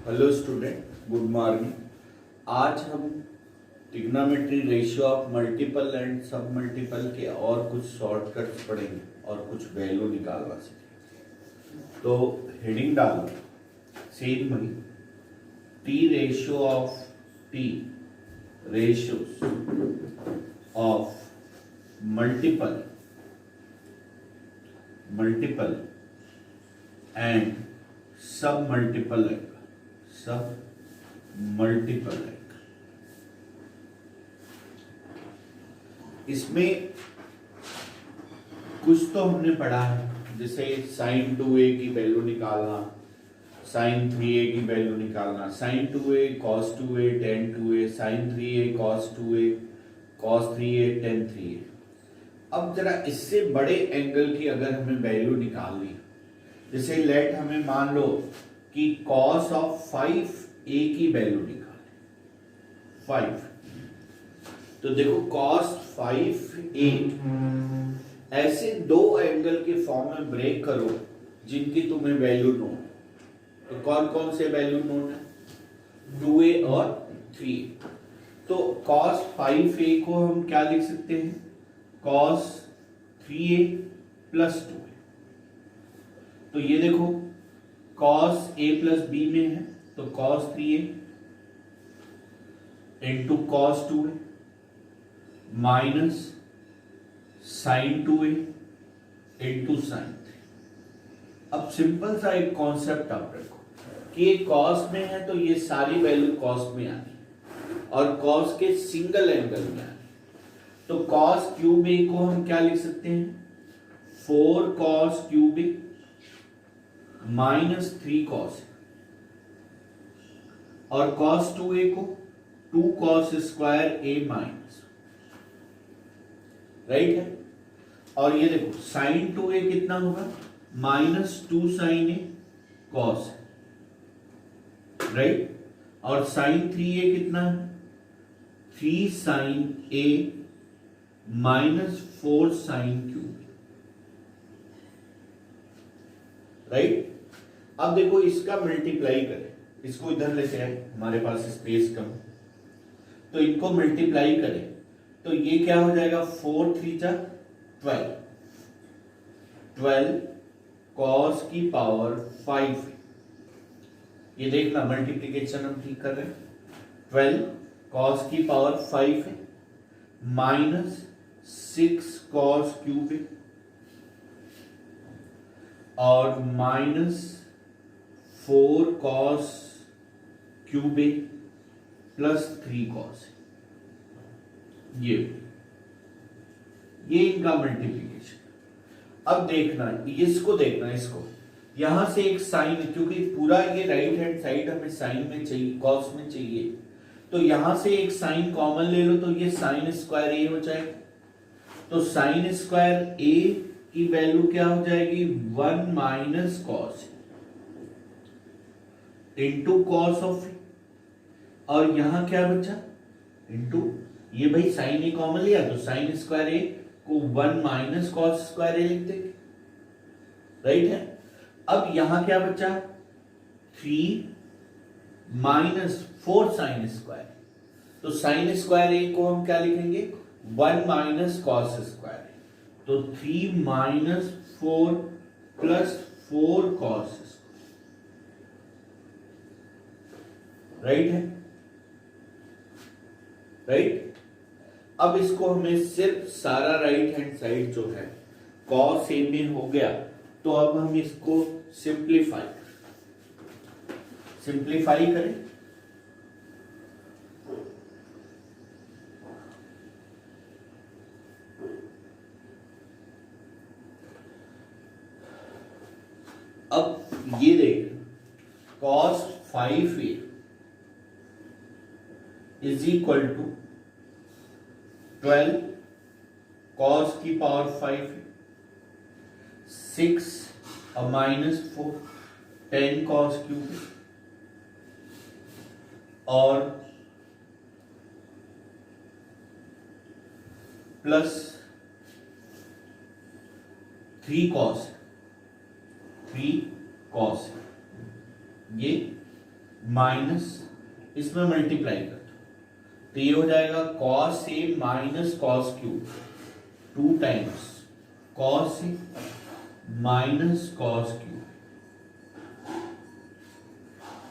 Hello student, good morning. आज हम trigonometry, ratio of multiple and सब मल्टीपल के और कुछ शॉर्टकट्स पढ़ेंगे और कुछ वैल्यू निकालना सीखेंगे। तो हेडिंग डालो सेम वही, T ratio of T ratios of multiple and सब मल्टीपल इसमें कुछ तो हमने पढ़ा है, जैसे साइन 2a की वैल्यू निकालना, साइन 3a की वैल्यू निकालना, sine 2a cos 2a tan 2a, sine 3a cos 2a cos 3a tan 3a। अब जरा इससे बड़े एंगल की अगर हमें वैल्यू निकालनी है, जैसे लेट हमें मान लो कि cos ऑफ 5a की वैल्यू निकालें 5, तो देखो cos 5a ऐसे दो एंगल के फॉर्म में ब्रेक करो जिनकी तुम्हें वैल्यू नोट है। तो कौन कौन से वैल्यू नोट है? 2a और 3a। तो cos 5a को हम क्या लिख सकते हैं? cos 3a plus 2a। तो ये देखो cos a प्लस b में है, तो cos 3a into cos 2a minus sine 2a into sine 3। अब सिंपल सा एक कॉन्सेप्ट आप रखो कि ये cos में है तो ये सारी वैल्यू cos में आनी और cos के सिंगल एंगल में आनी। तो cos क्यूब a को हम क्या लिख सकते हैं? 4 cos cube a minus 3 cos और cos 2a को 2 cos square a minus, right है। और ये देखो साइन 2a कितना होगा? Minus 2 sine a cos, right. और साइन 3a कितना है? 3 sine a minus 4 sine cube, right. अब देखो इसका मल्टीप्लाई करें, इसको इधर लेते हैं, हमारे पास स्पेस कम, तो इनको मल्टीप्लाई करें तो ये क्या हो जाएगा? 4 3 12, 12 cos की पावर 5। ये देखना मल्टीप्लिकेशन हम ठीक कर रहे हैं। 12 cos की पावर 5 है माइनस 6 cos क्यूब है और माइनस 4 cos क्यूब ए प्लस 3 cos। ये इनका मल्टीप्लिकेशन। अब देखना इसको, इसको यहां से एक साइन, क्योंकि पूरा ये राइट हैंड साइड हमें साइन में चाहिए, कॉस में चाहिए, तो यहां से एक साइन कॉमन ले लो तो ये साइन स्क्वायर ए हो जाएगा। तो साइन स्क्वायर ए की वैल्यू क्या हो जाएगी? 1 minus cos into cos of A, और यहां क्या बचा? इंटू ये भाई साइन ए कॉमन लिया तो साइन स्क्वायर ए को 1 माइनस कॉस स्क्वायर ए लिख देंगे, राइट है। अब यहां क्या बचा? 3 माइनस 4 साइन स्क्वायर, तो साइन स्क्वायर ए को हम क्या लिखेंगे? 1 माइनस कॉस स्क्वायर ए, तो 3 minus 4 plus 4 cos square, right है, राइट। अब इसको हमें सिर्फ सारा राइट हैंड साइड जो है cos a में हो गया, तो अब हम इसको सिंप्लीफाई करें। अब ये देख cos 5a is equal to 12 cos की पावर 5, 6 माइनस 4 10 cos क्यूब और प्लस 3 cos ये माइनस इसमें मल्टीप्लाई कर दो तो ये हो जाएगा cos A minus cos Q, 2 times cos A minus cos Q,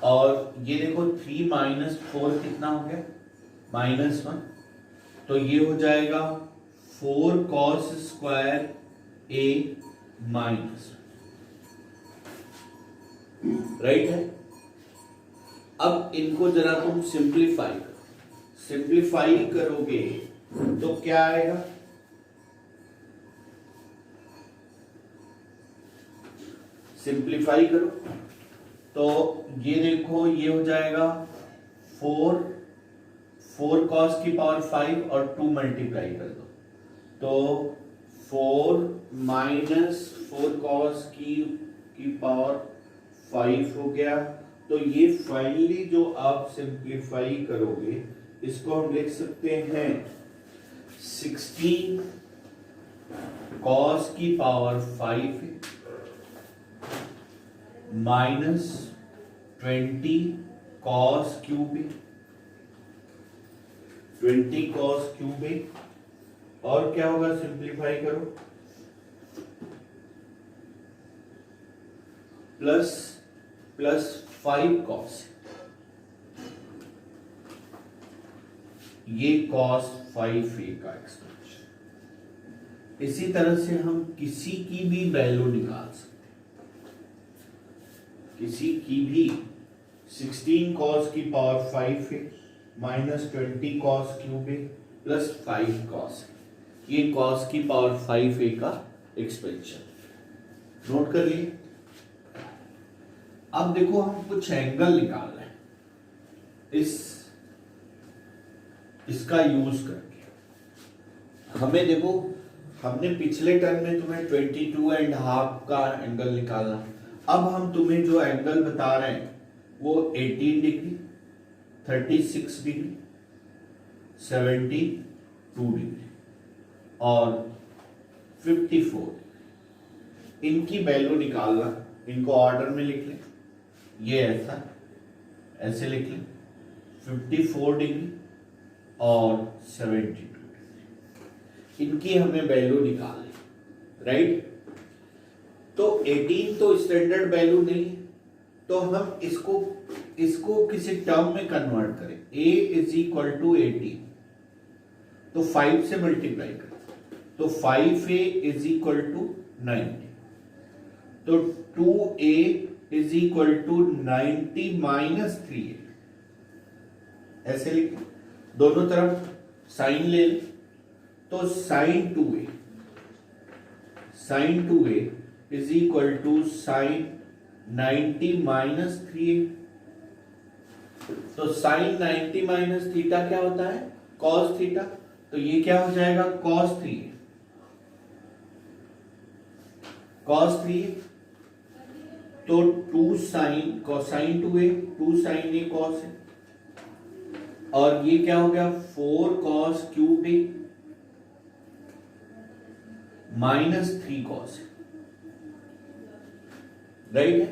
और ये देखो 3 माइनस 4 कितना हो गया, -1, तो ये हो जाएगा 4 कॉस स्क्वायर ए माइनस, राइट है। अब इनको जरा तुम सिंप्लीफाई करोगे तो क्या आएगा, सिंप्लीफाई करो तो ये देखो ये हो जाएगा 4 cos की पावर 5 और 2 मल्टीप्लाई कर दो तो 4 माइनस 4 cos की पावर 5 हो गया। तो ये फाइनली जो आप सिंप्लीफाई करोगे इसको हम लिख सकते हैं 16 cos की power 5 minus 20 cos cube, 20 cos cube, और क्या होगा सिंप्लीफाई करो प्लस 5 cos, ये cos 5a का एक्सपेंशन। इसी तरह से हम किसी की भी वैल्यू निकाल सकते, किसी की भी 16 cos की पावर 5 है minus 20 cos cube plus 5 cos, ये cos की पावर 5a का एक्सपेंशन नोट कर लिए। अब देखो हम कुछ एंगल निकाल रहे हैं इसका यूज करके। हमें देखो हमने पिछले टर्म में तुम्हें 22.5 का एंगल निकालना, अब हम तुम्हें जो एंगल बता रहे हैं वो 18 डिग्री, 36 डिग्री, 72 डिग्री और 54, इनकी वैल्यू निकालना। इनको ऑर्डर में लिख लें, ये ऐसे लिख लें 54 डिग्री और 72 डिग्री, इनकी हमें वैल्यू निकालनी, राइट। तो 18 तो स्टैंडर्ड वैल्यू नहीं है, तो हम इसको किसी टर्म में कन्वर्ट करें। a इज इक्वल टू 18 तो 5 से मल्टीप्लाई करें तो 5a इज इक्वल टू 90, तो 2a is equal to 90 minus 3a, ऐसे लिखें। दोनों तरफ साइन ले लें तो sine 2a is equal to sine 90 minus 3a, तो साइन 90 माइनस थीटा क्या होता है, कॉस थीटा, तो ये क्या हो जाएगा कॉस 3a, तो 2 sine cosine 2a, 2 sine a cos है, और ये क्या हो गया 4 cos cube a minus 3 cos, right है।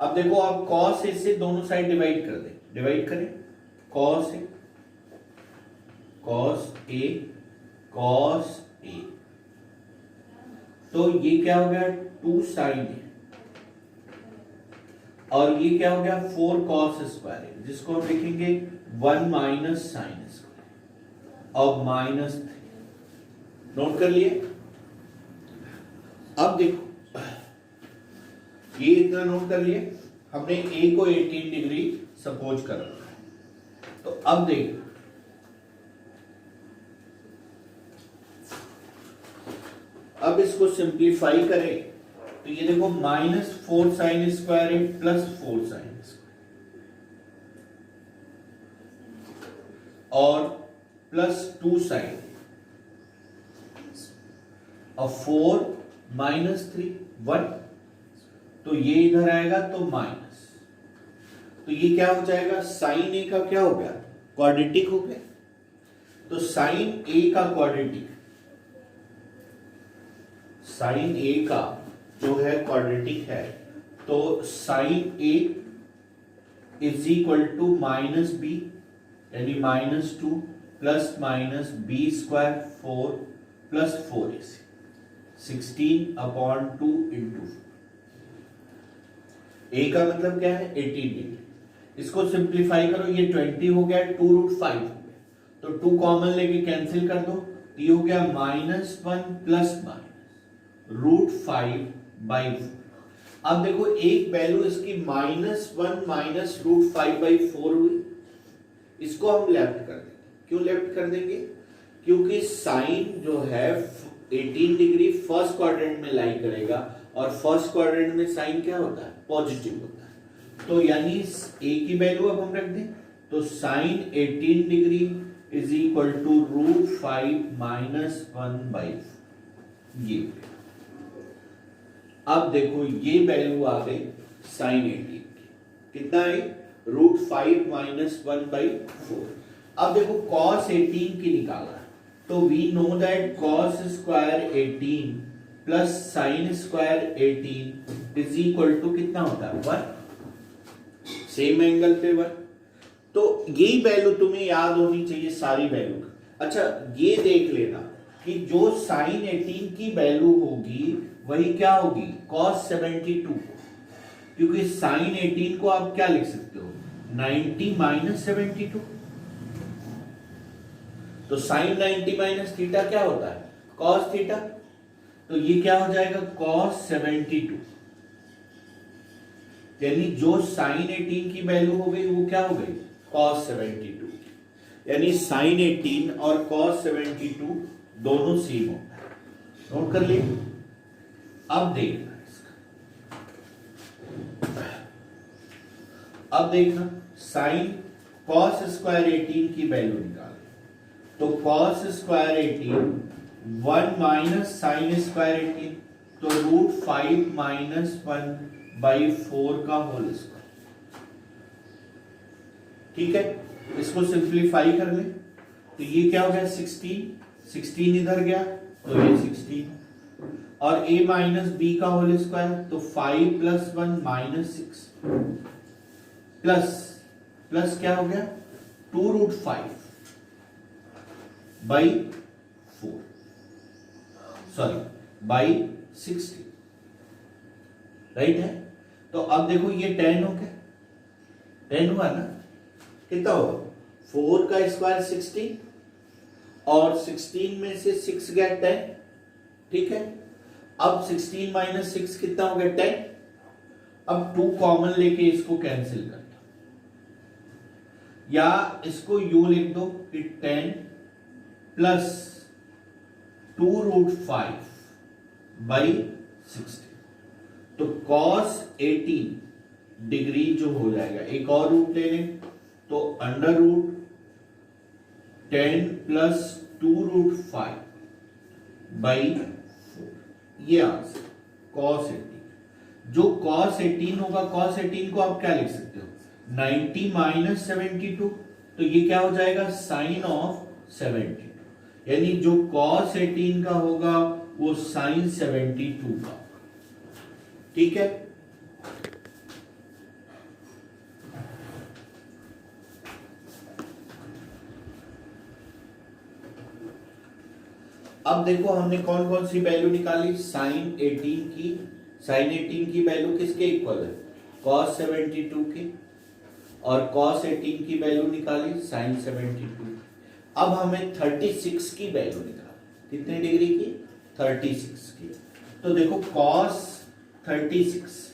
अब देखो आप cos a से दोनों साइड डिवाइड करें, cos a, तो ये क्या हो गया 2 साइन a, और ये क्या हो गया 4 cos स्क्वायर है, जिसको हम लिखेंगे 1 माइनस साइन स्क्वायर और माइनस 3, नोट कर लिए। अब देखो ये इतना नोट कर लिए, हमने a को 18 डिग्री सपोज कर रखा है। तो अब देखो अब इसको सिंप्लीफाई करें तो ये देखो -4 साइन स्क्वायर है प्लस 4 साइन स्क्वायर और प्लस 2 साइन और 4 माइनस 3 1, तो ये इधर आएगा तो माइनस, तो ये क्या हो जाएगा साइन ए का क्या हो गया क्वाड्रेटिक हो गया, तो साइन ए का क्वाड्रेटिक, साइन ए का जो है क्वाड्रेटिक है, तो sine A is equal to minus B, यानी -2 plus minus B square 4 plus 4ac, 16/2 into A का मतलब क्या है 18 डिग्री। इसको सिंप्लीफाई करो, ये 20 हो गया, 2√5 हो गया, तो 2 कॉमन लेके कैंसिल कर दो, तो ये हो गया -1 प्लस √5/4। अब देखो एक वैल्यू इसकी -1 माइनस √5/4 हुई, इसको हम लेफ्ट कर देंगे। क्यों लेफ्ट कर देंगे? क्योंकि साइन जो है 18 डिग्री फर्स्ट क्वाड्रेंट में लाई करेगा, और फर्स्ट क्वाड्रेंट में साइन क्या होता है? पॉजिटिव होता है। तो यानी ए की वैल्यू अब हम रख दें, तो sine 18 degree is equal to √5 minus 1/4। ये अब देखो ये वैल्यू आ गई साइन 18 की, कितना है? √5 माइनस 1/4। अब देखो cos 18 की निकालना है, तो we know that cos square 18 plus sine square 18 is equal to कितना होता है? 1। सेम एंगल पे 1। तो यही वैल्यू तुम्हें याद होनी चाहिए सारी वैल्यू। अच्छा ये देख लेना कि जो साइन 18 की वैल्यू होगी वही क्या होगी? cos 72, क्योंकि साइन 18 को आप क्या लिख सकते हो? 90 माइनस 72। तो साइन 90 माइनस थीटा क्या होता है? cos theta. तो ये क्या हो जाएगा? cos 72, यानी जो साइन 18 की वैल्यू हो गई वो क्या हो गई? cos 72। यानी साइन 18 और cos 72 दोनों सेम होता है। नोट कर लिए। अब देखना इसका, अब देखना साइन cos स्क्वायर 18 की वैल्यू निकाल, तो cos square 18 1 minus sign square 18, तो √5 माइनस 1/4 का होल स्क्वायर। ठीक है, इसको सिंप्लीफाई कर ले, तो ये क्या हो गया? 16 इधर गया तो ये 16, और a माइनस बी का होल स्क्वायर, तो 5 प्लस 1 माइनस 6 प्लस क्या हो गया? 2√5/4, सॉरी बाई 60, राइट है। तो अब देखो ये 10 हो गया, 10 हुआ ना, कितना होगा? 4 का स्क्वायर 16, और 16 में से 6 गया 10, ठीक है। अब 16 माइनस 6 कितना हो गया? 10। अब 2 कॉमन लेके इसको कैंसिल कर दो, या इसको यू लिख दो कि 10 प्लस 2√5/60, तो cos 18 डिग्री जो हो जाएगा, एक और रूट ले लें, तो √10 प्लस 2√5/4, ये आंसर cos 18। जो cos 18 होगा, cos 18 को आप क्या लिख सकते हो? 90 माइनस 72, तो ये क्या हो जाएगा? साइन ऑफ 72, यानी जो cos 18 का होगा वो साइन 72 का। ठीक है, अब देखो हमने कौन कौन सी वैल्यू निकाली? साइन 18 की वैल्यू किसके इक्वल है? cos 72 की, और cos 18 की वैल्यू निकाली साइन 72। अब हमें 36 की वैल्यू निकाली, कितने डिग्री की? 36 की। तो देखो cos 36,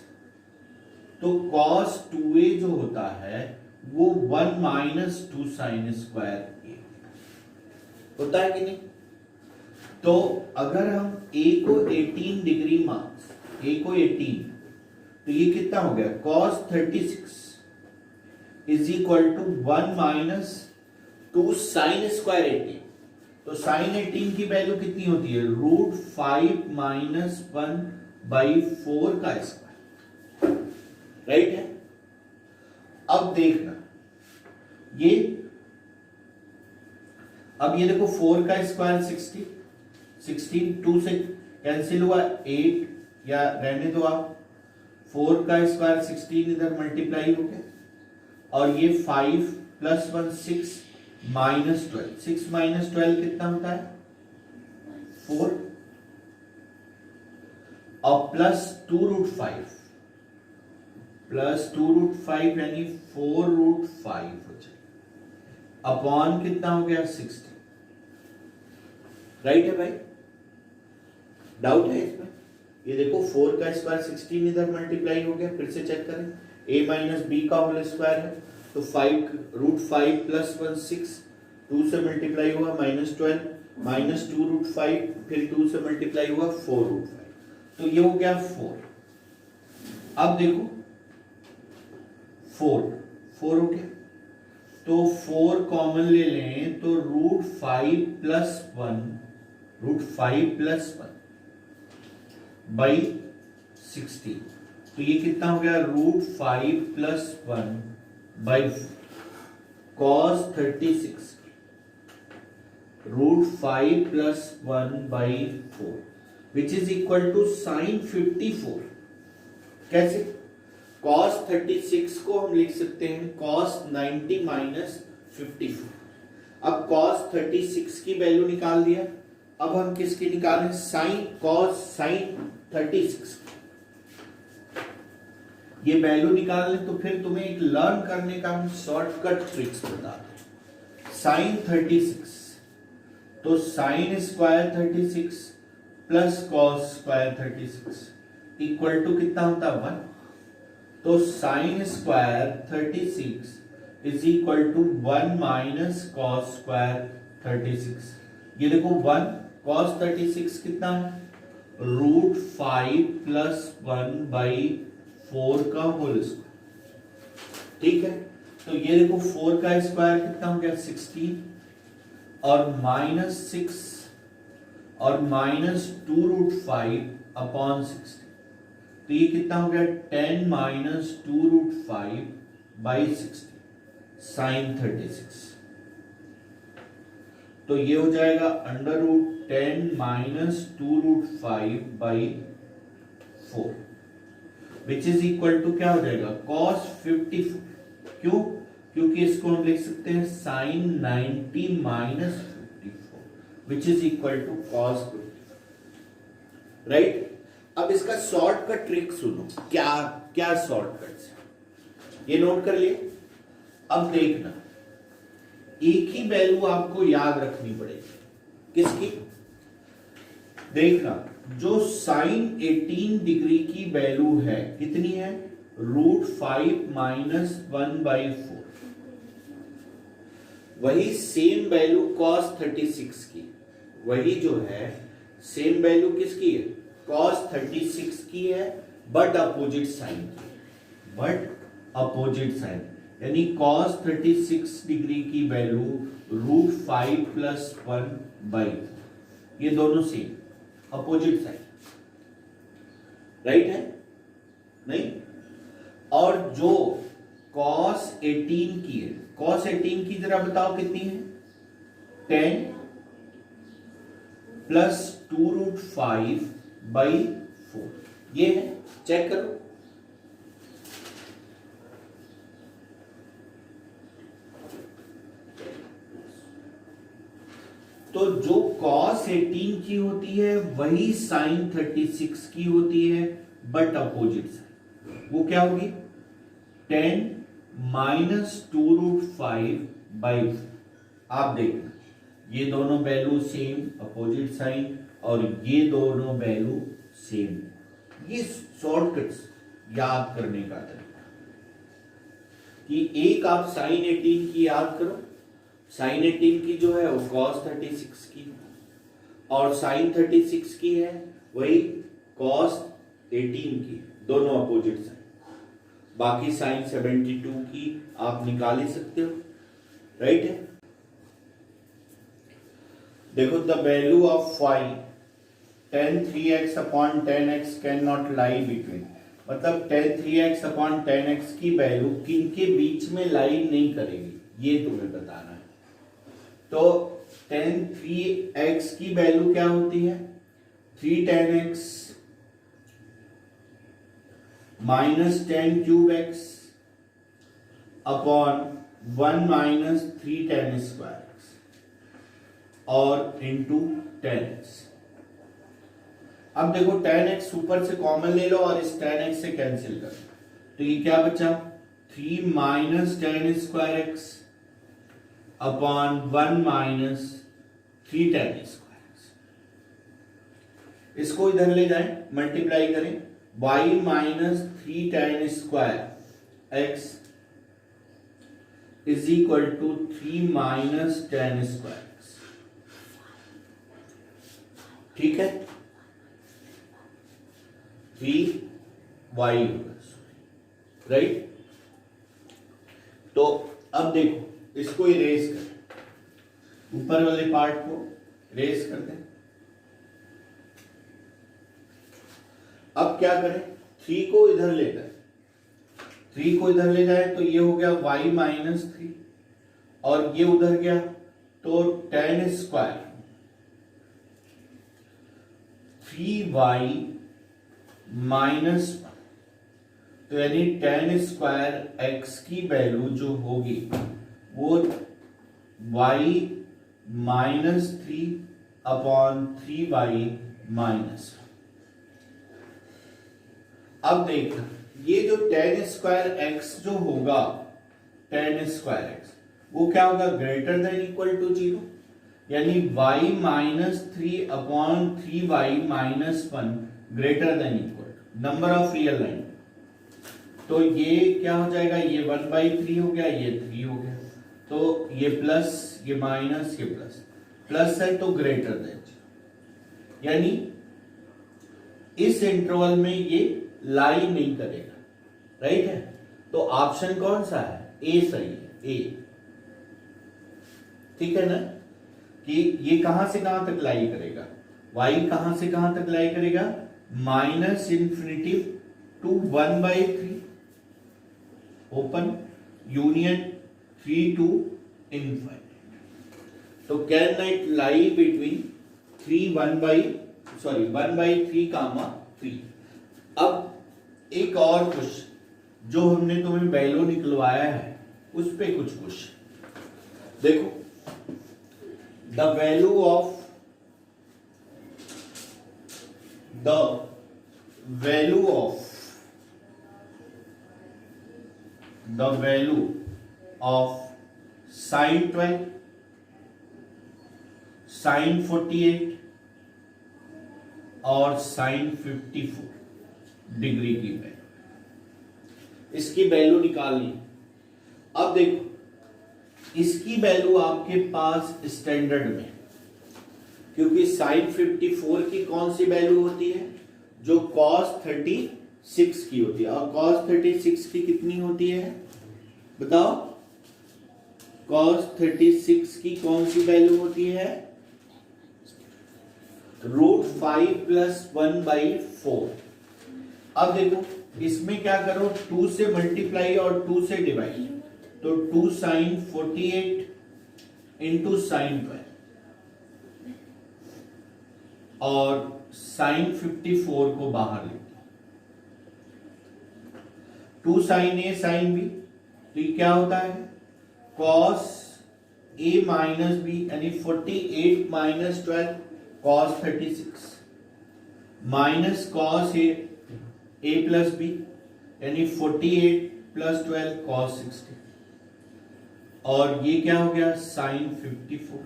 तो cos 2a जो होता है वो 1 माइनस 2 साइन स्क्वायर a होता है कि नहीं? तो अगर हम a को 18 डिग्री मार्क्स, a को 18, तो ये कितना हो गया? cos 36 is equal to 1 minus 2 sine square 18। तो साइन 18 की वैल्यू कितनी होती है? √5 माइनस 1/4 का स्क्वायर, राइट है। अब देखना ये, अब ये देखो 4 का स्क्वायर 16, 2 से कैंसिल हुआ 8, या रहने दो आप, 4 का स्क्वायर 16 इधर मल्टीप्लाई हो गया, और ये 5 प्लस 1 6 माइनस 12, 6 माइनस 12 कितना होता है 4, और प्लस 2√5, प्लस 2√5 यानी 4√5 हो जाए, अपॉन कितना हो गया 60। राइट है भाई, डाउट है इसमें? ये देखो 4 का स्क्वायर 16 इधर मल्टीप्लाई हो गया, फिर से चेक करें, a माइनस बी का होल स्क्वायर है तो 5√5 प्लस 1 6, 2 से मल्टीप्लाई हुआ -12, माइनस 2√5, फिर 2 से मल्टीप्लाई हुआ 4√5, तो ये हो गया 4। अब देखो 4 हो गया, तो 4 कॉमन ले लें तो √5 प्लस 1, √5 प्लस 1 बाई 60, तो ये कितना हो गया √5 plus 1 by cos 36, √5 plus 1 by 4 which is equal to sin 54। कैसे? cos 36 को हम लिख सकते हैं cos 90 माइनस 54। अब cos 36 की वैल्यू निकाल दिया, अब हम किसकी निकालें? sin 36 ये वैल्यू निकाल लें, तो फिर तुम्हें एक लर्न करने का हम शॉर्टकट ट्रिक्स बताते हैं। sin 36 तो sin square 36 plus cos square 36 equal to कितना होता है 1, तो sin square 36 is equal to 1 minus cos square 36। ये देखो 1 cos 36 कितना है √5 प्लस 1 बाई 4 का होल स्क्वायर। ठीक है, तो ये देखो 4 का स्क्वायर कितना हो गया 16, और -6 और -2√5 अपॉन 60, तो ये कितना हो गया 10 माइनस 2√5 बाई 60 sin 36, तो ये हो जाएगा √10 minus 2√5 by 4 which is equal to क्या हो जाएगा cos 54। क्यों? क्योंकि इसको हम लिख सकते हैं sin 90 minus 54 which is equal to cos 54। Right, अब इसका शॉर्टकट ट्रिक सुनो, क्या क्या शॉर्टकट, ये नोट कर लिए। अब देखना, एक ही वैल्यू आपको याद रखनी पड़ेगी, किसकी? देखना, जो sin 18 डिग्री की वैल्यू है कितनी है √5 माइनस 1 बाई 4, वही सेम वैल्यू cos 36 की, वही जो है सेम वैल्यू किसकी है cos 36 की है, बट अपोजिट साइन की, बट अपोजिट साइन, यानी cos 36 डिग्री की वैल्यू √5 प्लस 1 बाई, ये दोनों सेम अपोजिट साइन। राइट है नहीं? और जो cos 18 की है, cos 18 की जरा बताओ कितनी है 10 प्लस 2√5 बाई 4, ये है, चेक करो। तो जो cos 18 की होती है वही sin 36 की होती है, बट अपोजिट साइन, वो क्या होगी 10 माइनस 2√5 बाई। आप देखना, ये दोनों वैल्यू सेम अपोजिट साइन, और ये दोनों वैल्यू सेम। ये शॉर्टकट्स याद करने का तरीका कि एक आप sin 18 की याद करो, sin 18 की जो है वो cos 36 की, और sin 36 की है वही cos 18 की, दोनों अपोजिट साइन। बाकी sin 72 की आप निकाल ही सकते हो। राइट है, देखो the value of phi tan 3x upon tan x can not lie between, मतलब tan 3x upon tan x की वैल्यू किनके बीच में लाई नहीं करेगी, ये तुम्हें बताना है। तो tan 3x की वैल्यू क्या होती है 3 tan x minus tan cube x, upon 1 minus 3 tan square x और इंटू tan एक्स। अब देखो tan x ऊपर से कॉमन ले लो और इस tan x से कैंसिल कर, तो ये क्या बचा 3 minus tan square x upon 1 minus 3 tan square x. इसको इधर ले जाएं, मल्टीप्लाई करें, y minus 3 tan square x is equal to 3 minus tan square x. ठीक है, 3y होगा, राइट। तो अब देखो इसको इरेज करें, ऊपर वाले पार्ट को इरेज कर दें। अब क्या करें, 3 को इधर ले जाए, 3 को इधर ले जाए तो ये हो गया y माइनस 3 और ये उधर गया तो tan स्क्वायर 3y माइनस, तो यानी tan स्क्वायर x की वैल्यू जो होगी वो y minus 3 upon 3y minus. अब देखना ये जो tan स्क्वायर x जो होगा, tan स्क्वायर x वो क्या होगा ग्रेटर देन इक्वल टू 0, यानी y minus 3 upon 3y minus 1 greater than equal number of real line. तो ये क्या हो जाएगा, ये 1/3 हो गया, ये 3 हो गया, तो ये प्लस ये माइनस ये प्लस, प्लस है तो ग्रेटर देन, यानी इस इंटरवल में ये लाई नहीं करेगा, राइट है। तो ऑप्शन कौन सा है, ए सही है, ए। ठीक है ना, कि ये कहां से कहां तक लाई करेगा, y कहां से कहां तक लाई करेगा, minus infinity to 1/3 open union 3 to infinite. तो can it lie between 1/3 comma 3। अब एक और क्वेश्चन जो हमने तुम्हें वैल्यू निकलवाया है उस पे कुछ क्वेश्चन देखो। The value of sin 12, sin 48 और sin 54 डिग्री की वैल्यू, इसकी वैल्यू निकालनी। अब देखो इसकी वैल्यू आपके पास स्टैंडर्ड में, क्योंकि sin 54 की कौन सी वैल्यू होती है, जो cos 36 की होती है, और cos 36 की कितनी होती है बताओ, cos 36 की कौन सी वैल्यू होती है, √5 + 1/4। अब देखो इसमें क्या करो, 2 से मल्टीप्लाई और 2 से डिवाइड, तो 2 sin 48 इंटू sin 12 और sin 54 को बाहर लेते, 2 sin a sin b, तो ये क्या होता है cos a माइनस b, यानी 48 minus 12 cos 36 minus cos a plus b, यानी 48 + 12 cos 60, और ये क्या हो गया sin 54।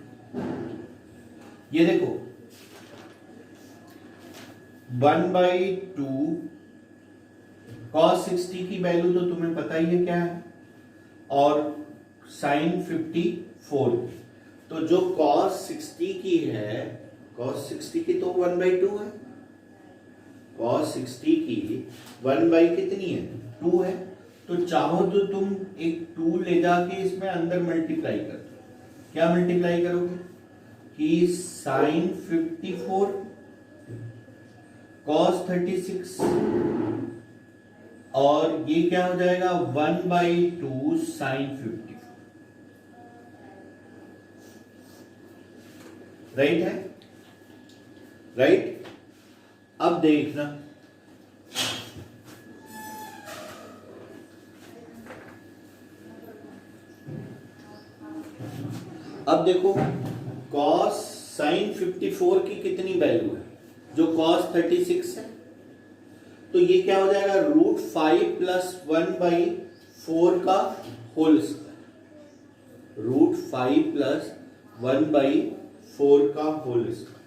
ये देखो 1/2 cos 60 की वैल्यू तो तुम्हें पता ही है क्या है, और sin 54 की, तो जो cos 60 की है, cos 60 की तो 1/2 है, cos 60 की 1 कितनी है 2 है, तो चाहो तो तुम एक 2 ले जाके इसमें अंदर मल्टीप्लाई कर दो। क्या मल्टीप्लाई करोगे कि sin 54 cos 36 और ये क्या हो जाएगा 1/2 sin 54, राइट है, राइट। अब देखना अब देखो cos sin 54 की कितनी वैल्यू है, जो cos 36 है, तो ये क्या हो जाएगा √5 + 1/4 का होल स्क्वायर, √5 + 1/4 का होल स्क्वायर।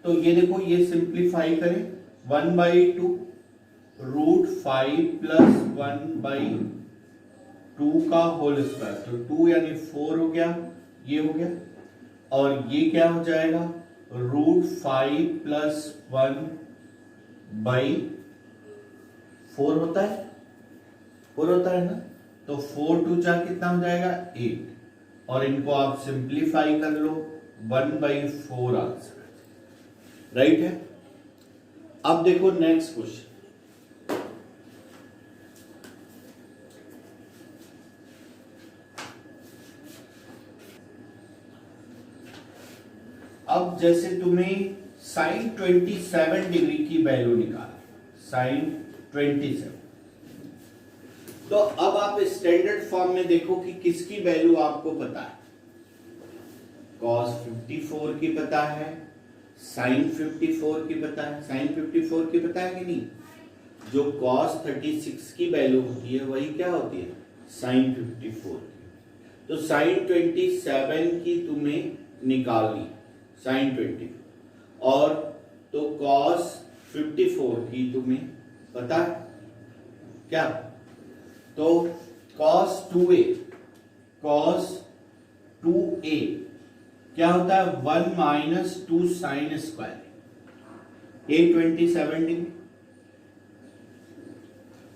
तो ये देखो ये सिंप्लीफाई करें 1/2 √5 + 1/2 का होल स्क्वायर, तो 2 यानी 4 हो गया, ये हो गया, और ये क्या हो जाएगा √5 + 1/4 होता है, 4 होता है ना, तो 4 2 जा कितना हो जाएगा 8, और इनको आप सिंप्लीफाई कर लो 1/4 आंसर, राइट है। अब देखो नेक्स्ट क्वेश्चन, अब जैसे तुम्हें sin 27 डिग्री की वैल्यू निकाल, sin 27, तो अब आप स्टैंडर्ड फॉर्म में देखो कि किसकी वैल्यू आपको पता है, cos 54 की पता है, sin 54 की पता है, sin 54 की पता है कि नहीं, जो cos 36 की वैल्यू होती है वही क्या होती है sin 54 की, तो sin 27 की तुम्हें निकालनी sin 24, और तो cos 54 की तुम्हें पता है क्या, तो cos 2a क्या होता है 1 - 2 sin स्क्वायर, a 27 डिग्री,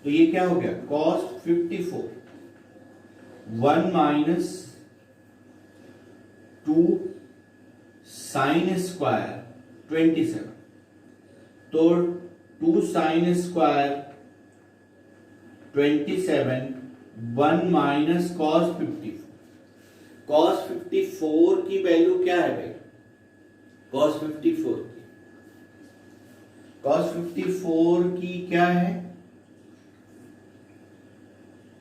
तो ये क्या हो गया cos 54 1 - 2 sin स्क्वायर 27, तो 2 sin स्क्वायर 27 1 - cos 54, cos 54 की वैल्यू क्या है भाई, cos 54 की क्या है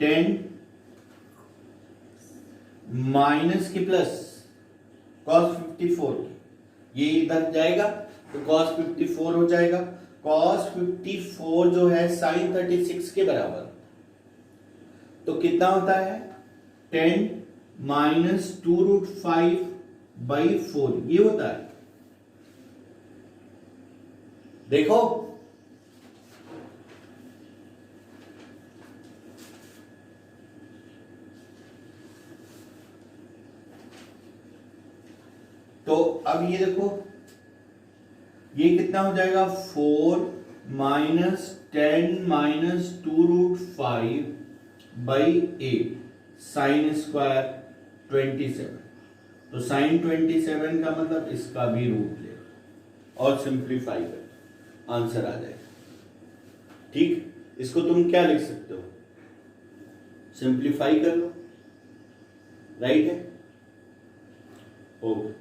10 माइनस की प्लस cos 54 की, ये इधर जाएगा तो cos 54 हो जाएगा, cos 54 जो है sin 36 के बराबर, तो कितना होता है 10 माइनस 2√5/4, ये होता है, देखो तो अब ये देखो ये कितना हो जाएगा 4 माइनस 10 माइनस 2√5/8 साइन स्क्वायर 27, तो साइन 27 का मतलब इसका भी रूट ले और सिंप्लीफाई कर आंसर आ जाएगा। ठीक, इसको तुम क्या लिख सकते हो, सिंप्लीफाई कर लो, राइट है। ओके।